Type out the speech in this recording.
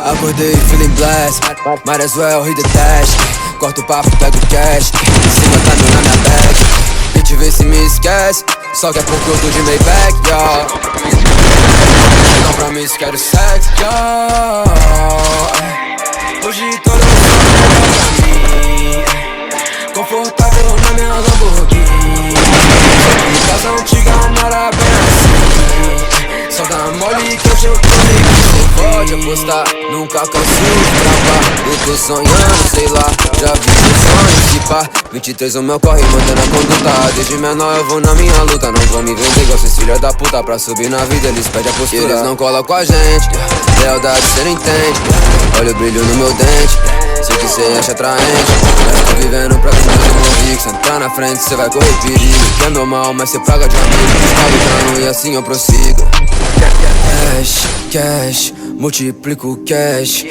Acordei feeling blessed, might as well hit the dash. Corto o papo, pego o cash, 50 mil na minha bag. Bitch, vê se me esquece, só que é porque eu tô de Maybach, yeah. Compromisso, quero sexo, yeah. Hoje todo mundo pra mim, confortável na minha Lamborghini. Casa antiga não era bem assim, só dá mole que hoje eu tô ligado. Pode apostar, nunca canso de travar. Eu tô sonhando, sei lá, já vi meu sonho se pá. 23 o meu corre, mantendo a conduta. Desde menor eu vou na minha luta. Não vou me vender igual esses filha da puta. Pra subir na vida eles pedem a postura. Eles não colam com a gente, lealdade cê não entende. Olha o brilho no meu dente, sei que cê acha atraente. Eu tô vivendo pra cima do meu rico. Se entrar na frente cê vai correr perigo. Que é normal, mas cê praga de amigo. Tá lutando e assim eu prossigo. Cash, cash, multiplico cash.